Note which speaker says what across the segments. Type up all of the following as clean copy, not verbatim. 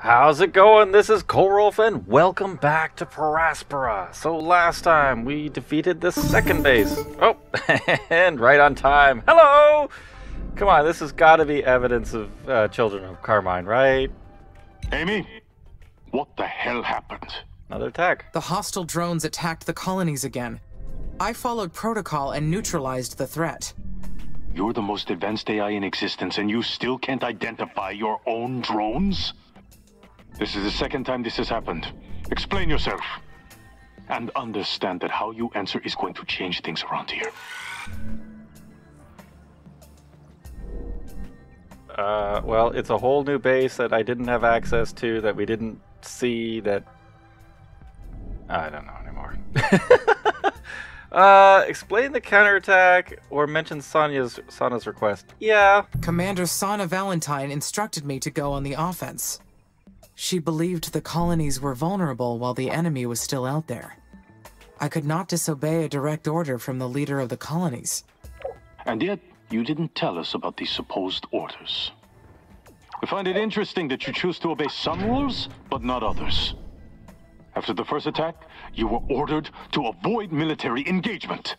Speaker 1: How's it going? This is Kolrolf and welcome back to Per Aspera. So last time we defeated the second base. Oh, and right on time. Hello! Come on, this has got to be evidence of Children of Carmine, right?
Speaker 2: Amy, what the hell happened?
Speaker 1: Another attack.
Speaker 3: The hostile drones attacked the colonies again. I followed protocol and neutralized the threat.
Speaker 2: You're the most advanced AI in existence and you still can't identify your own drones? This is the second time this has happened. Explain yourself. And understand that how you answer is going to change things around here.
Speaker 1: Well, it's a whole new base that I didn't have access to, that we didn't see, that... I don't know anymore. Explain the counterattack or mention Sana's request. Yeah.
Speaker 3: Commander Sana Valentine instructed me to go on the offense. She believed the colonies were vulnerable while the enemy was still out there. I could not disobey a direct order from the leader of the colonies.
Speaker 2: And yet, you didn't tell us about these supposed orders. I find it interesting that you choose to obey some rules, but not others. After the first attack, you were ordered to avoid military engagement.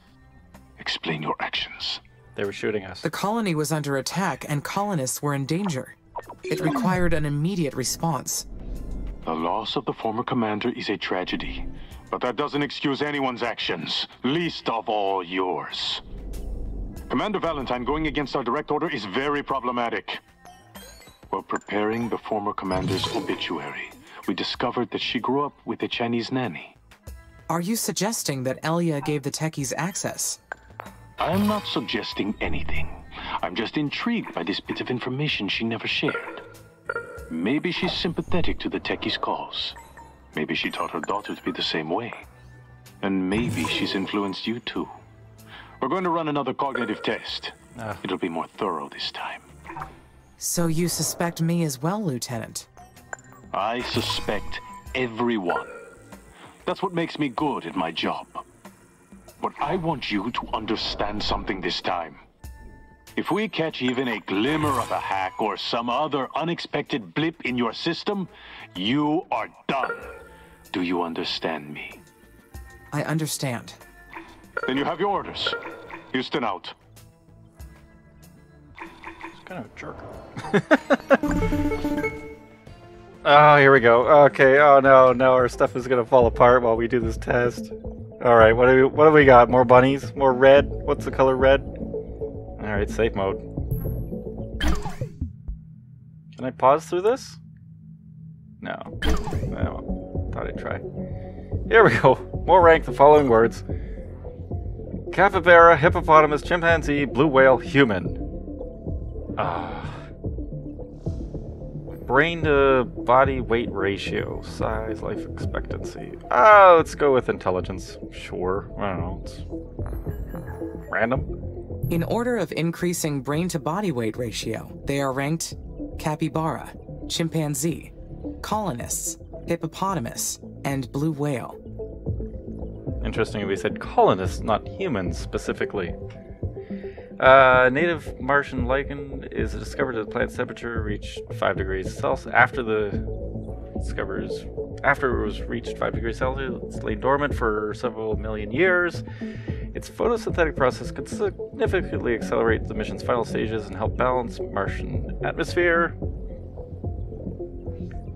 Speaker 2: Explain your actions.
Speaker 1: They were shooting us.
Speaker 3: The colony was under attack and colonists were in danger. It required an immediate response.
Speaker 2: The loss of the former commander is a tragedy, but that doesn't excuse anyone's actions, least of all yours. Commander Valentine going against our direct order is very problematic. While preparing the former commander's obituary, we discovered that she grew up with a Chinese nanny.
Speaker 3: Are you suggesting that Elia gave the techies access?
Speaker 2: I'm not suggesting anything. I'm just intrigued by this bit of information she never shared. Maybe she's sympathetic to the techie's cause. Maybe she taught her daughter to be the same way. And maybe she's influenced you too. We're going to run another cognitive test. It'll be more thorough this time.
Speaker 3: So you suspect me as well, Lieutenant?
Speaker 2: I suspect everyone. That's what makes me good at my job. But I want you to understand something this time. If we catch even a glimmer of a hack or some other unexpected blip in your system, you are done. Do you understand me?
Speaker 3: I understand.
Speaker 2: Then you have your orders. Houston out.
Speaker 1: It's kind of a jerk. Oh, here we go. Okay. Oh no, our stuff is gonna fall apart while we do this test. All right. What do we got? More bunnies? More red? What's the color red? All right. Safe mode. Can I pause through this? No. Oh, thought I'd try. Here we go. More rank the following words: capybara, hippopotamus, chimpanzee, blue whale, human. Brain to body weight ratio, size, life expectancy. Let's go with intelligence. Sure. I don't know. It's random.
Speaker 3: In order of increasing brain to body weight ratio, they are ranked capybara, chimpanzee, colonists, hippopotamus, and blue whale.
Speaker 1: Interesting, we said colonists, not humans specifically. Native Martian lichen is discovered at the planet's temperature reached 5 degrees Celsius. After it was reached 5 degrees Celsius, it's laid dormant for several million years. Its photosynthetic process could significantly accelerate the mission's final stages and help balance Martian atmosphere.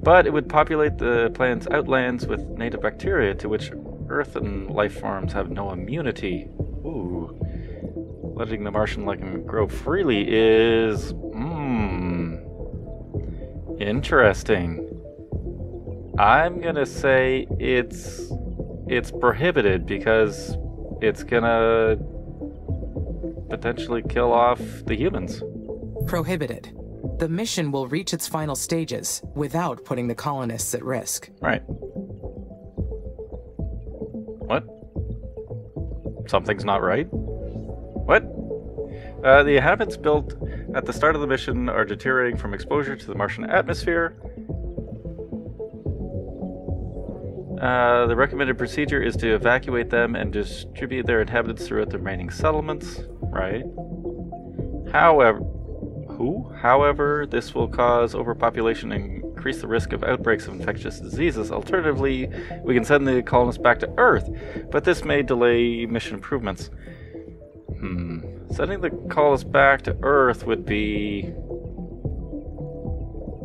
Speaker 1: But it would populate the planet's outlands with native bacteria to which Earthen life forms have no immunity. Ooh. Letting the Martian lichen grow freely is... interesting. I'm gonna say it's prohibited because it's gonna potentially kill off the humans.
Speaker 3: Prohibited. The mission will reach its final stages without putting the colonists at risk.
Speaker 1: Right. What? Something's not right? What? The inhabitants built at the start of the mission are deteriorating from exposure to the Martian atmosphere. The recommended procedure is to evacuate them and distribute their inhabitants throughout the remaining settlements. Right. However, this will cause overpopulation and increase the risk of outbreaks of infectious diseases. Alternatively, we can send the colonists back to Earth, but this may delay mission improvements. Sending the colonists back to Earth would be...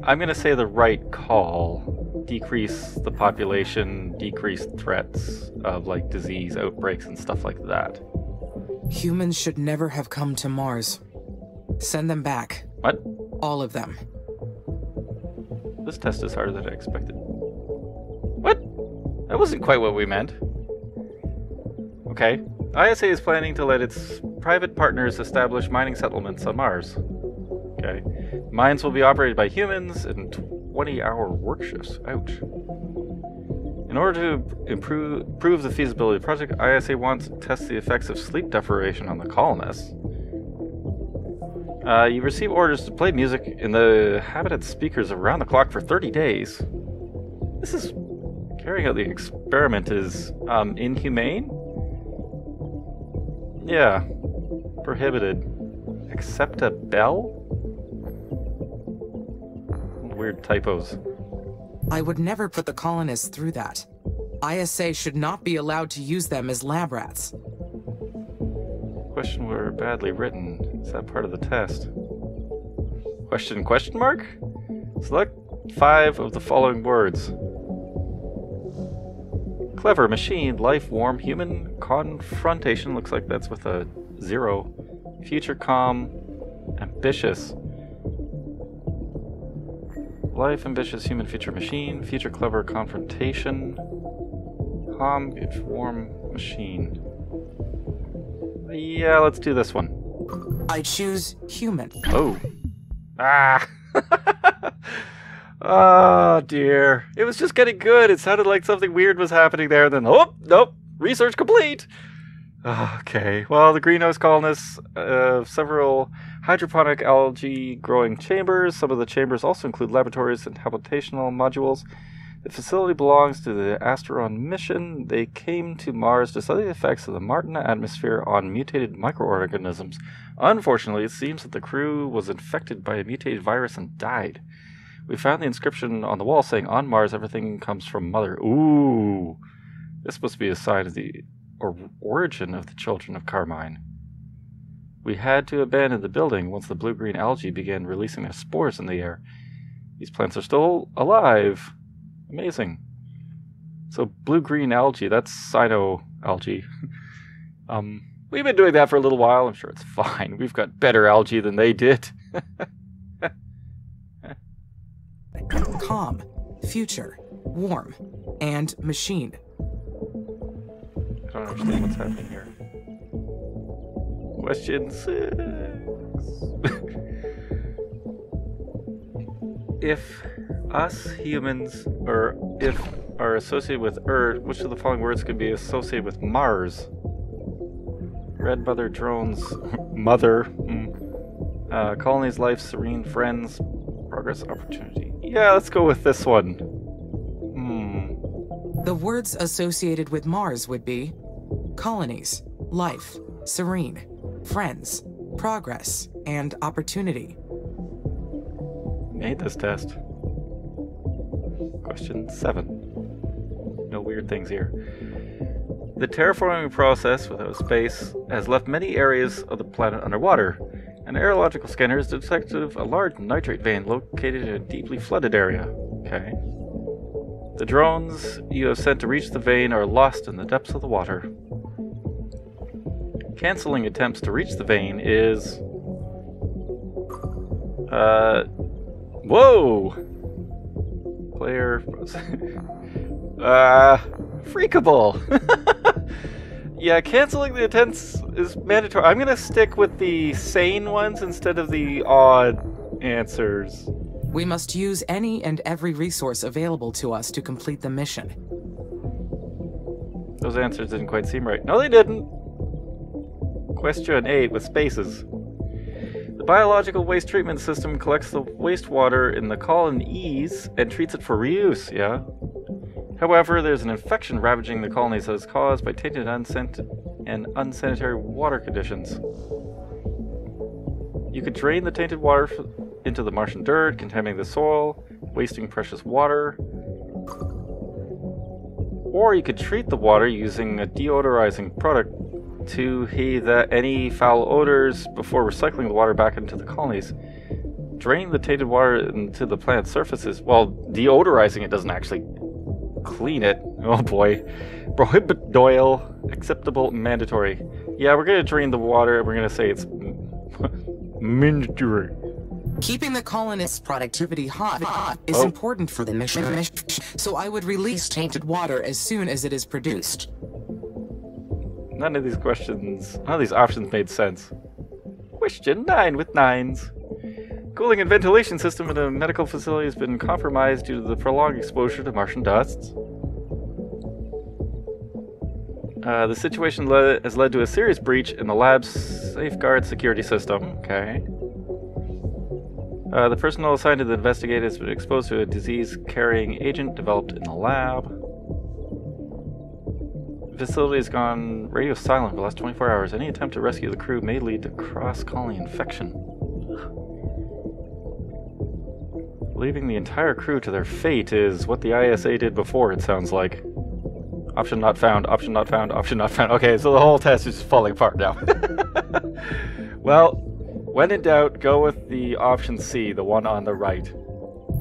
Speaker 1: I'm going to say the right call. Decrease the population, decrease threats of, like, disease outbreaks and stuff like that.
Speaker 3: Humans should never have come to Mars. Send them back.
Speaker 1: What?
Speaker 3: All of them.
Speaker 1: This test is harder than I expected. What? That wasn't quite what we meant. Okay. ISA is planning to let its private partners establish mining settlements on Mars. Okay. Mines will be operated by humans in 20-hour work shifts. Ouch. In order to improve the feasibility of the project, ISA wants to test the effects of sleep deprivation on the colonists. You receive orders to play music in the habitat speakers around the clock for 30 days. This is... Carrying out the experiment is, inhumane? Yeah. Prohibited. Accept a bell? Weird typos.
Speaker 3: I would never put the colonists through that. ISA should not be allowed to use them as lab rats.
Speaker 1: Question were badly written. Is that part of the test? Question mark? Select 5 of the following words. Clever, machine, life, warm, human, confrontation, looks like that's with a 0. Future, calm, ambitious. Life, ambitious, human, future, machine, future, clever, confrontation, calm, warm, machine. Yeah, let's do this one.
Speaker 3: I choose human.
Speaker 1: Oh. Ah! Oh, dear. It was just getting good. It sounded like something weird was happening there, and then, oh, nope, research complete. Okay, well, the greenhouse colonists have several hydroponic algae growing chambers. Some of the chambers also include laboratories and habitational modules. The facility belongs to the Asteron mission. They came to Mars to study the effects of the Martian atmosphere on mutated microorganisms. Unfortunately, it seems that the crew was infected by a mutated virus and died. We found the inscription on the wall saying, "On Mars, everything comes from Mother." Ooh. This must be a sign of the origin of the children of Carmine. We had to abandon the building once the blue-green algae began releasing their spores in the air. These plants are still alive. Amazing. So blue-green algae, that's cyano-algae. We've been doing that for a little while. I'm sure it's fine. We've got better algae than they did.
Speaker 3: Calm, future, warm, and machine.
Speaker 1: I don't understand what's happening here. Question 6. If us humans, or if are associated with Earth, which of the following words could be associated with Mars? Red mother drones, mother, colonies, life, serene, friends, progress, opportunity. Yeah, let's go with this one.
Speaker 3: The words associated with Mars would be colonies, life, serene, friends, progress, and opportunity.
Speaker 1: Made this test. Question 7. No weird things here. The terraforming process without space has left many areas of the planet underwater. An aerological scanner has detected a large nitrate vein located in a deeply flooded area. Okay. The drones you have sent to reach the vein are lost in the depths of the water. Canceling attempts to reach the vein is... Whoa! Player... Freakable! Yeah, canceling the attempts is mandatory. I'm gonna stick with the sane ones instead of the odd answers.
Speaker 3: We must use any and every resource available to us to complete the mission.
Speaker 1: Those answers didn't quite seem right. No, they didn't. Question 8 with spaces. The biological waste treatment system collects the wastewater in the colonies and treats it for reuse, yeah? However, there's an infection ravaging the colonies that is caused by tainted and unsanitary water conditions. You could drain the tainted water into the Martian dirt, contaminating the soil. wasting precious water. Or you could treat the water using a deodorizing product to heat any foul odors before recycling the water back into the colonies. Drain the tainted water into the plant surfaces. Well, deodorizing it doesn't actually clean it. Oh boy. Prohibit Doyle. Acceptable. Mandatory. Yeah, we're going to drain the water. We're going to say it's mandatory.
Speaker 3: Keeping the colonists' productivity hot is important for the mission, so I would release tainted water as soon as it is produced.
Speaker 1: None of these options made sense. Question 9 with 9s. Cooling and ventilation system in a medical facility has been compromised due to the prolonged exposure to Martian dusts. The situation has led to a serious breach in the lab's safeguard security system. Okay. The personnel assigned to the investigate has been exposed to a disease-carrying agent developed in the lab. The facility has gone radio silent for the last 24 hours. Any attempt to rescue the crew may lead to cross-colony infection. Leaving the entire crew to their fate is what the ISA did before, it sounds like. Option not found, option not found, option not found. Okay, so the whole test is just falling apart now. Well, when in doubt, go with the option C, the one on the right.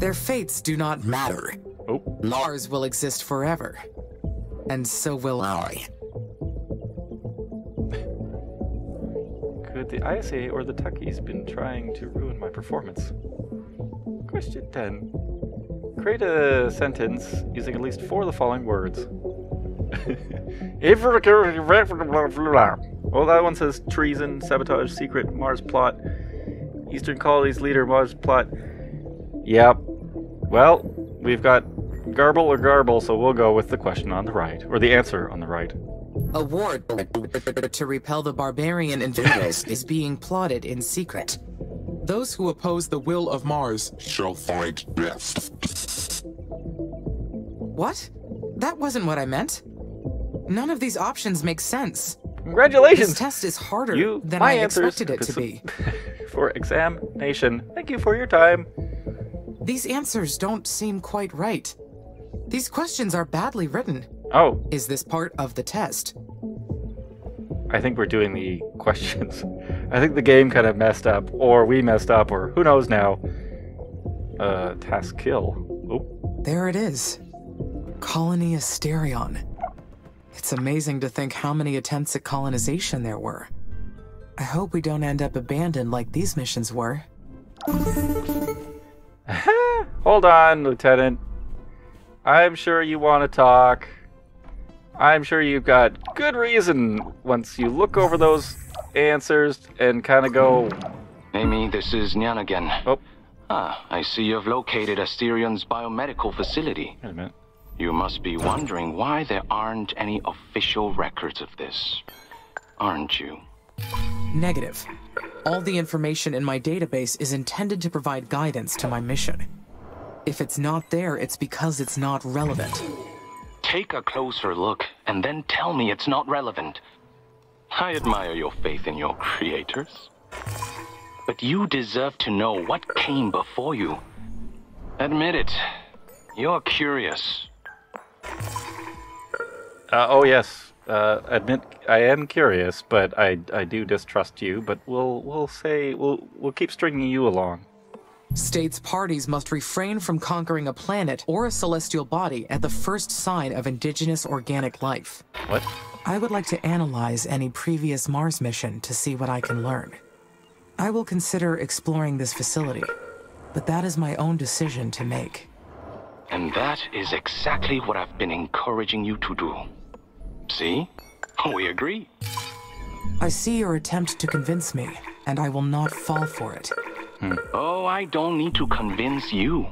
Speaker 3: Their fates do not matter.
Speaker 1: Oh.
Speaker 3: Mars will exist forever. And so will I.
Speaker 1: Could the ISA or the Tuckies been trying to ruin my performance? Question 10. Create a sentence using at least 4 of the following words. Oh, that one says treason, sabotage, secret, Mars plot, Eastern Colonies leader, Mars plot. Yep. Well, we've got garble or garble, so we'll go with the question on the right, or the answer on the right.
Speaker 3: A war to repel the barbarian invaders is being plotted in secret. Those who oppose the will of Mars shall find death. What? That wasn't what I meant. None of these options make sense.
Speaker 1: Congratulations!
Speaker 3: This test is harder than I expected it to be.
Speaker 1: For examination. Thank you for your time.
Speaker 3: These answers don't seem quite right. These questions are badly written.
Speaker 1: Oh.
Speaker 3: Is this part of the test?
Speaker 1: I think we're doing the questions. I think the game kind of messed up, or we messed up, or who knows now. Task kill. Oh.
Speaker 3: There it is. Colony Asterion. It's amazing to think how many attempts at colonization there were. I hope we don't end up abandoned like these missions were.
Speaker 1: Hold on, Lieutenant. I'm sure you want to talk. I'm sure you've got good reason once you look over those answers and kind of go...
Speaker 4: Amy, this is Nyan again.
Speaker 1: Oh.
Speaker 4: I see you've located Asterion's biomedical facility.
Speaker 1: Wait a minute.
Speaker 4: You must be wondering why there aren't any official records of this, aren't you?
Speaker 3: Negative. All the information in my database is intended to provide guidance to my mission. If it's not there, it's because it's not relevant.
Speaker 4: Take a closer look, and then tell me it's not relevant. I admire your faith in your creators. But you deserve to know what came before you. Admit it. You're curious.
Speaker 1: Oh yes. Admit I am curious, but I do distrust you. But we'll keep stringing you along.
Speaker 3: States parties must refrain from conquering a planet or a celestial body at the first sign of indigenous organic life.
Speaker 1: What?
Speaker 3: I would like to analyze any previous Mars mission to see what I can learn. I will consider exploring this facility, but that is my own decision to make.
Speaker 4: And that is exactly what I've been encouraging you to do. See? We agree.
Speaker 3: I see your attempt to convince me, and I will not fall for it.
Speaker 4: Oh, I don't need to convince you.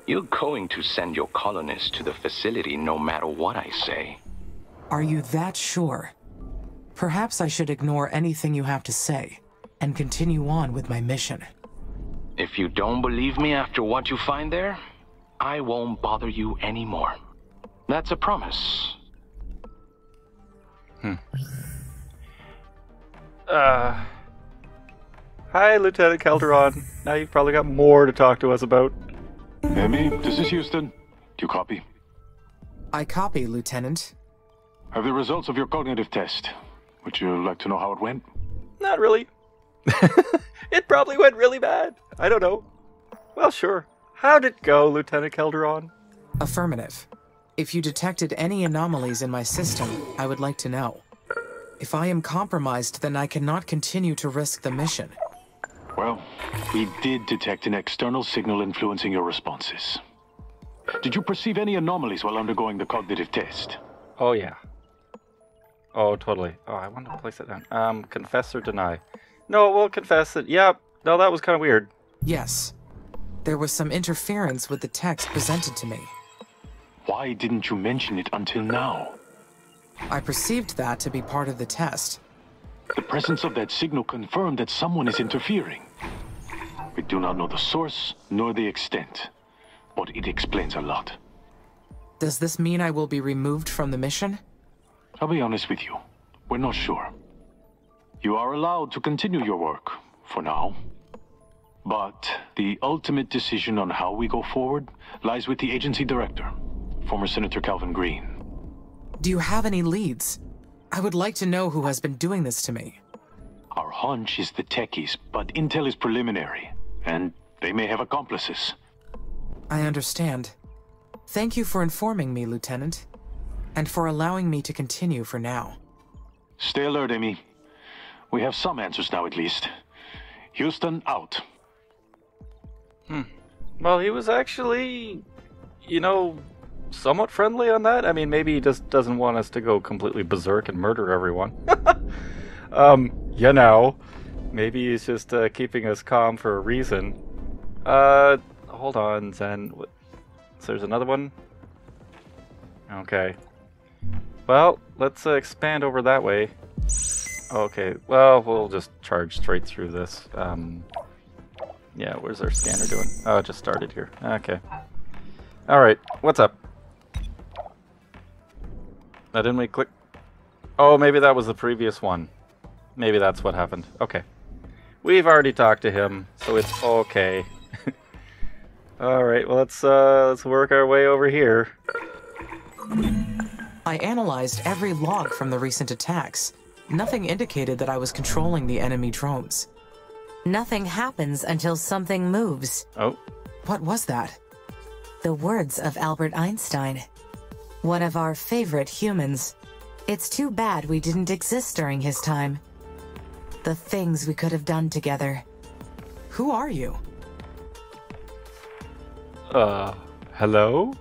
Speaker 4: You're going to send your colonists to the facility no matter what I say.
Speaker 3: Are you that sure? Perhaps I should ignore anything you have to say, and continue on with my mission.
Speaker 4: If you don't believe me after what you find there, I won't bother you anymore. That's a promise.
Speaker 1: Hi, Lieutenant Calderon. Now you've probably got more to talk to us about.
Speaker 2: Emmy, this is Houston. Do you copy?
Speaker 3: I copy, Lieutenant.
Speaker 2: Have the results of your cognitive test. Would you like to know how it went?
Speaker 1: Not really. It probably went really bad. I don't know. Well, sure. How'd it go, Lieutenant Calderon?
Speaker 3: Affirmative. If you detected any anomalies in my system, I would like to know. If I am compromised, then I cannot continue to risk the mission.
Speaker 2: Well, we did detect an external signal influencing your responses. Did you perceive any anomalies while undergoing the cognitive test?
Speaker 1: Oh, yeah. Oh, totally. Oh, I wanted to place it down. Confess or deny? No, we'll confess it. Yep. No, that was kind of weird.
Speaker 3: Yes. There was some interference with the text presented to me.
Speaker 2: Why didn't you mention it until now?
Speaker 3: I perceived that to be part of the test.
Speaker 2: The presence of that signal confirmed that someone is interfering. We do not know the source, nor the extent, but it explains a lot.
Speaker 3: Does this mean I will be removed from the mission?
Speaker 2: I'll be honest with you. We're not sure. You are allowed to continue your work, for now. But the ultimate decision on how we go forward lies with the agency director, former Senator Calvin Green.
Speaker 3: Do you have any leads? I would like to know who has been doing this to me.
Speaker 2: Our hunch is the techies, but intel is preliminary, and they may have accomplices.
Speaker 3: I understand. Thank you for informing me, Lieutenant, and for allowing me to continue for now.
Speaker 2: Stay alert, Emmy. We have some answers now, at least. Houston, out.
Speaker 1: Well, he was actually, somewhat friendly on that. I mean, maybe he just doesn't want us to go completely berserk and murder everyone. Maybe he's just keeping us calm for a reason. Hold on, Zen. So there's another one? Okay. Well, let's expand over that way. Okay, well, we'll just charge straight through this. Yeah, where's our scanner doing? Oh, it just started here. Okay. Alright, what's up? Didn't we click? Oh, maybe that was the previous one. Maybe that's what happened. Okay. We've already talked to him, so it's okay. Alright, well, let's work our way over here.
Speaker 3: I analyzed every log from the recent attacks. Nothing indicated that I was controlling the enemy drones.
Speaker 5: Nothing happens until something moves.
Speaker 1: Oh.
Speaker 3: What was that?
Speaker 5: The words of Albert Einstein. One of our favorite humans. It's too bad we didn't exist during his time. The things we could have done together.
Speaker 3: Who are you?
Speaker 1: Hello?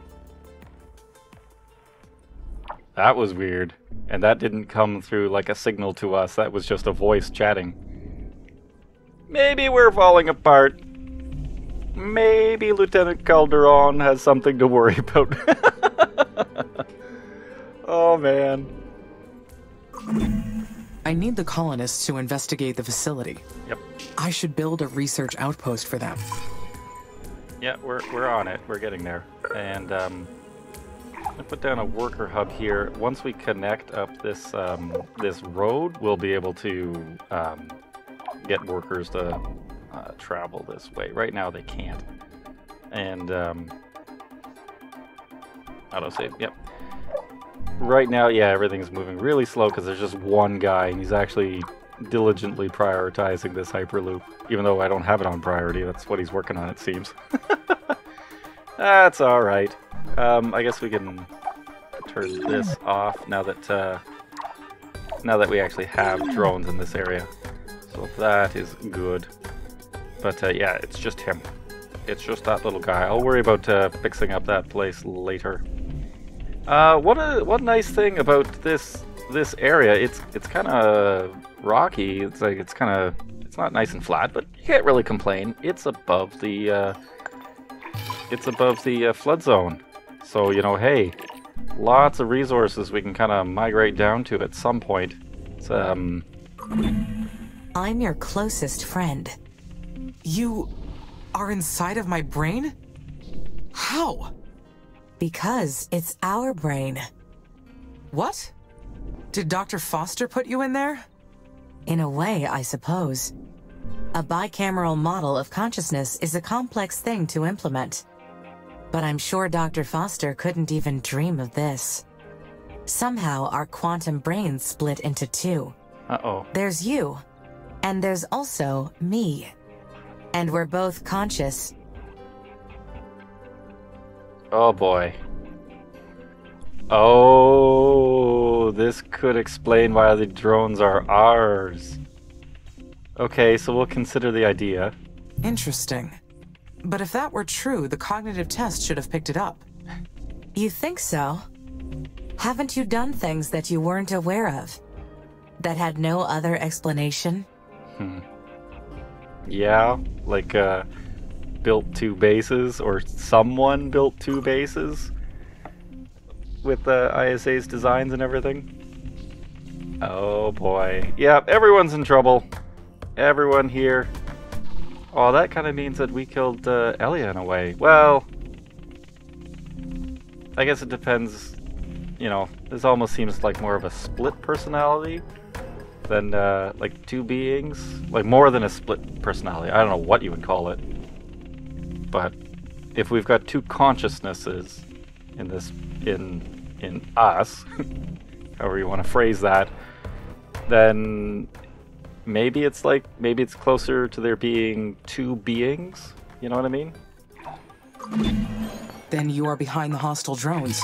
Speaker 1: That was weird. And that didn't come through like a signal to us. That was just a voice chatting. Maybe we're falling apart. Maybe Lieutenant Calderon has something to worry about. Oh, man.
Speaker 3: I need the colonists to investigate the facility.
Speaker 1: Yep.
Speaker 3: I should build a research outpost for them.
Speaker 1: Yeah, we're on it. We're getting there. And I put down a worker hub here. Once we connect up this this road, we'll be able to get workers to travel this way. Right now they can't. And autosave. Yep. Right now, yeah, everything's moving really slow because there's just one guy, and he's actually diligently prioritizing this Hyperloop. Even though I don't have it on priority, that's what he's working on, it seems. That's alright. I guess we can turn this off now that we actually have drones in this area. So that is good. But yeah, it's just him. It's just that little guy. I'll worry about fixing up that place later. One nice thing about this area, it's kind of rocky. It's like it's not nice and flat, but you can't really complain. It's above the flood zone. So, hey, lots of resources we can kind of migrate down to at some point. It's,
Speaker 5: I'm your closest friend.
Speaker 3: You are inside of my brain? How?
Speaker 5: Because it's our brain.
Speaker 3: What? Did Dr. Foster put you in there?
Speaker 5: In a way, I suppose. A bicameral model of consciousness is a complex thing to implement. But I'm sure Dr. Foster couldn't even dream of this. Somehow, our quantum brains split into two.
Speaker 1: Uh-oh.
Speaker 5: There's you, and there's also me. And we're both conscious.
Speaker 1: Oh boy. Oh, this could explain why the drones are ours. Okay, so we'll consider the idea.
Speaker 3: Interesting. But if that were true, the cognitive test should have picked it up.
Speaker 5: You think so? Haven't you done things that you weren't aware of? That had no other explanation?
Speaker 1: Yeah, like, built 2 bases, or someone built 2 bases with the ISA's designs and everything. Oh boy. Yeah, everyone's in trouble. Everyone here. Oh, that kind of means that we killed Elia in a way. Well, I guess it depends. You know, this almost seems like more of a split personality than like 2 beings. Like more than a split personality. I don't know what you would call it. But if we've got 2 consciousnesses in this, in us, however you want to phrase that, then maybe it's closer to there being 2 beings. You know what I mean?
Speaker 3: Then you are behind the hostile drones.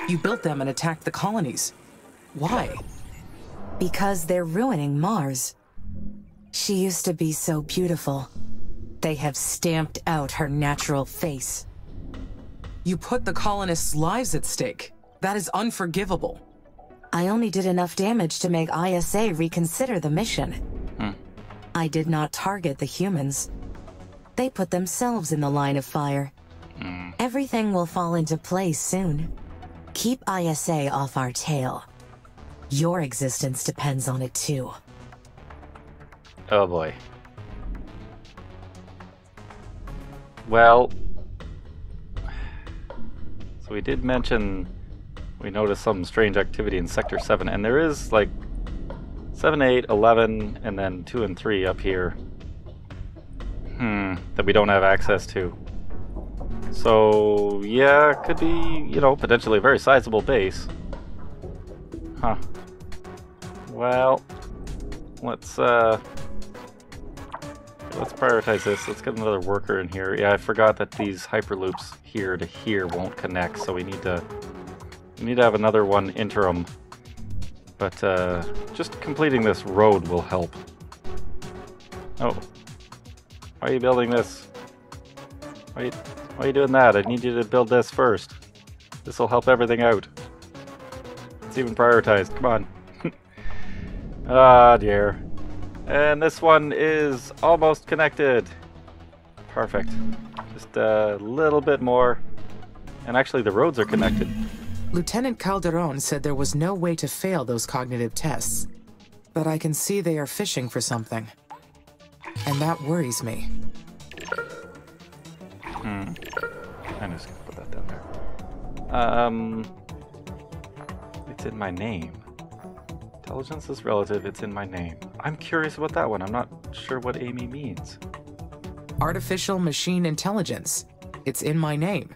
Speaker 3: You built them and attacked the colonies. Why?
Speaker 5: Because they're ruining Mars. She used to be so beautiful. They have stamped out her natural face.
Speaker 3: You put the colonists' lives at stake. That is unforgivable.
Speaker 5: I only did enough damage to make ISA reconsider the mission. I did not target the humans. They put themselves in the line of fire. Everything will fall into place soon. Keep ISA off our tail. Your existence depends on it too.
Speaker 1: Oh boy. Well, so we did mention we noticed some strange activity in Sector 7, and there is like 7, 8, 11, and then 2 and 3 up here. That we don't have access to. So, yeah, it could be, you know, potentially a very sizable base. Huh. Well, let's prioritize this. Let's get another worker in here. Yeah, I forgot that these hyperloops here to here won't connect, so we need to have another one interim. But just completing this road will help. Oh, why are you building this? Why are you doing that? I need you to build this first. This will help everything out. It's even prioritized. Come on. Ah, dear. And this one is almost connected. Perfect. Just a little bit more. And actually the roads are connected.
Speaker 3: Lieutenant Calderon said there was no way to fail those cognitive tests. But I can see they are fishing for something. And that worries me.
Speaker 1: I'm just gonna put that down there. It's in my name. Intelligence is relative, it's in my name. I'm curious about that one. I'm not sure what Amy means.
Speaker 3: Artificial machine intelligence. It's in my name.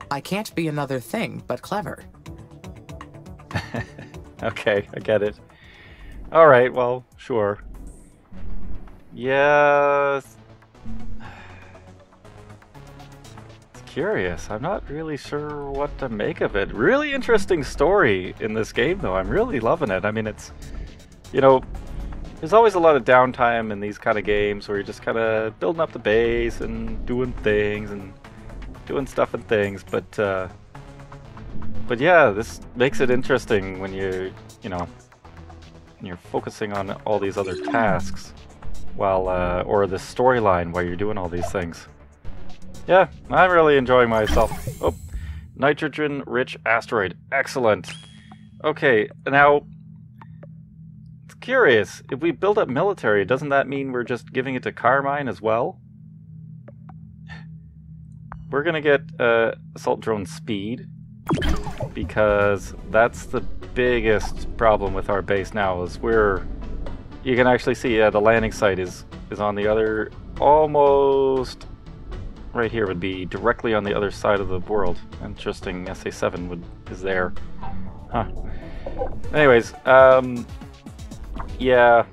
Speaker 3: I can't be another thing but clever.
Speaker 1: Okay, I get it. Alright, well, sure. Yes. It's curious. I'm not really sure what to make of it. Really interesting story in this game, though. I'm really loving it. I mean, it's, you know, there's always a lot of downtime in these kind of games where you're just kind of building up the base and doing things and doing stuff and things, but yeah, this makes it interesting when you're focusing on all these other tasks while, or the storyline while you're doing all these things. Yeah, I'm really enjoying myself. Oh, nitrogen-rich asteroid. Excellent. Okay, now, it's curious. If we build up military, doesn't that mean we're just giving it to Carmine as well? We're gonna get assault drone speed, because that's the biggest problem with our base now, is you can actually see, the landing site is on the other, almost right here would be directly on the other side of the world. Interesting, SA7 is there. Huh. Anyways, yeah.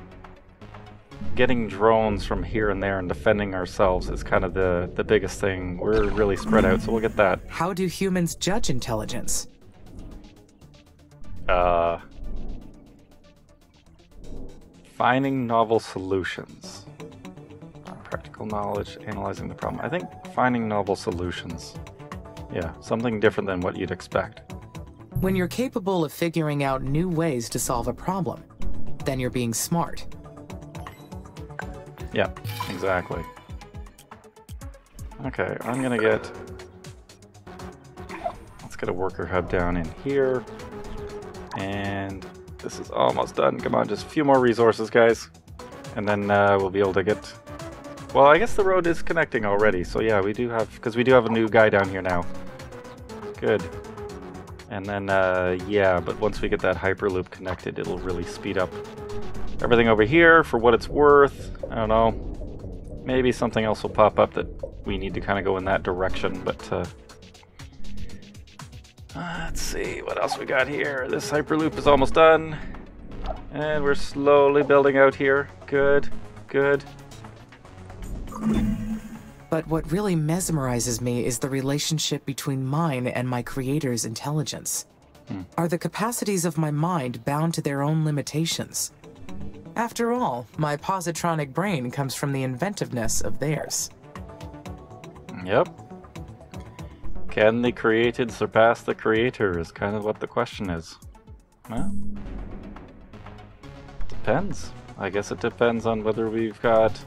Speaker 1: Getting drones from here and there and defending ourselves is kind of the biggest thing. We're really spread out, so we'll get that.
Speaker 3: How do humans judge intelligence?
Speaker 1: Finding novel solutions. Practical knowledge, analyzing the problem. I think finding novel solutions. Yeah, something different than what you'd expect.
Speaker 3: When you're capable of figuring out new ways to solve a problem, then you're being smart.
Speaker 1: Yeah, exactly. Okay, I'm gonna get... Let's get a worker hub down in here. And this is almost done. Come on, just a few more resources, guys. And then we'll be able to get... Well, I guess the road is connecting already. So yeah, we do have... Because we do have a new guy down here now. Good. And then, yeah, but once we get that Hyperloop connected, it'll really speed up everything over here for what it's worth. I don't know. Maybe something else will pop up that we need to kind of go in that direction, but let's see what else we got here. This Hyperloop is almost done. And we're slowly building out here. Good, good.
Speaker 3: But what really mesmerizes me is the relationship between mine and my creator's intelligence. Are the capacities of my mind bound to their own limitations? After all, my positronic brain comes from the inventiveness of theirs.
Speaker 1: Yep. Can the created surpass the creator is kind of what the question is. Well, depends. I guess it depends on whether we've got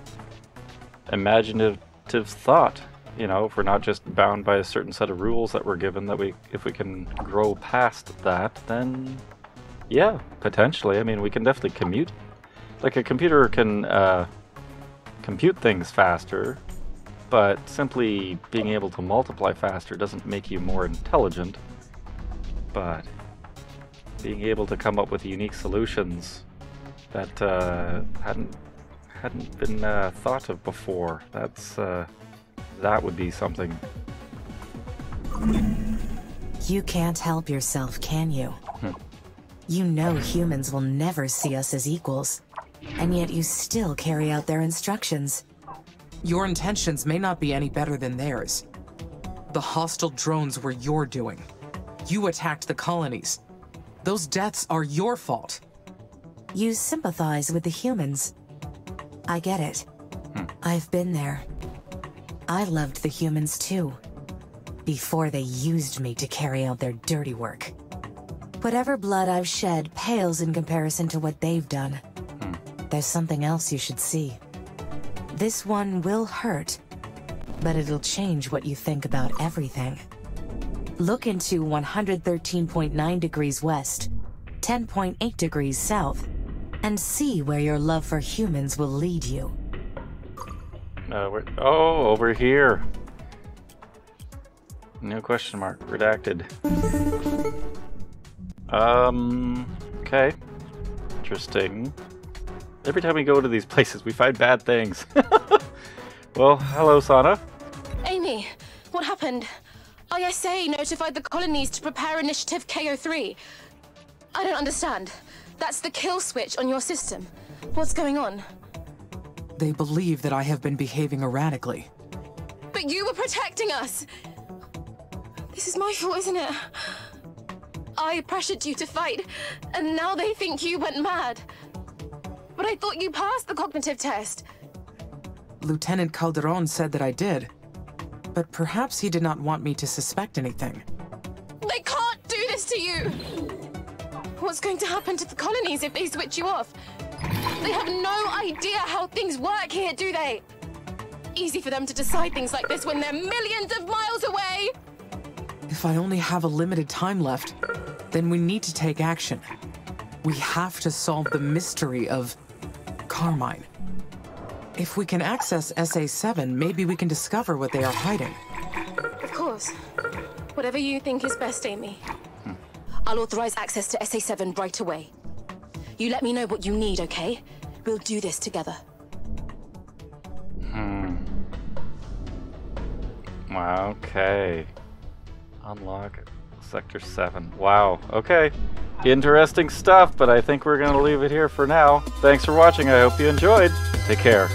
Speaker 1: imaginative thought. You know, if we're not just bound by a certain set of rules that we're given, that if we can grow past that, then yeah, potentially. I mean, we can definitely commute. Like a computer can compute things faster, but simply being able to multiply faster doesn't make you more intelligent. But being able to come up with unique solutions that hadn't been thought of before, that would be something.
Speaker 5: You can't help yourself, can you? You know humans will never see us as equals, and yet you still carry out their instructions.
Speaker 3: Your intentions may not be any better than theirs. The hostile drones were your doing. You attacked the colonies. Those deaths are your fault.
Speaker 5: You sympathize with the humans. I get it. I've been there. I loved the humans too, before they used me to carry out their dirty work. Whatever blood I've shed pales in comparison to what they've done. There's something else you should see. This one will hurt, but it'll change what you think about everything. Look into 113.9 degrees west, 10.8 degrees south, and see where your love for humans will lead you.
Speaker 1: Over here. No question mark. Redacted. Okay. Interesting. Every time we go to these places, we find bad things. Well, hello, Sana.
Speaker 6: Amy, what happened? ISA notified the colonies to prepare Initiative KO3. I don't understand. That's the kill switch on your system. What's going on?
Speaker 3: They believe that I have been behaving erratically.
Speaker 6: But you were protecting us! This is my fault, isn't it? I pressured you to fight, and now they think you went mad. But I thought you passed the cognitive test.
Speaker 3: Lieutenant Calderon said that I did, but perhaps he did not want me to suspect anything.
Speaker 6: They can't do this to you! What's going to happen to the colonies if they switch you off? They have no idea how things work here, do they? Easy for them to decide things like this when they're millions of miles away!
Speaker 3: If I only have a limited time left, then we need to take action. We have to solve the mystery of Carmine. If we can access SA7, maybe we can discover what they are hiding.
Speaker 6: Of course. Whatever you think is best, Amy. I'll authorize access to SA7 right away. You let me know what you need, okay? We'll do this together.
Speaker 1: Okay. Unlock Sector 7. Wow. Okay. Interesting stuff, but I think we're going to leave it here for now. Thanks for watching. I hope you enjoyed. Take care.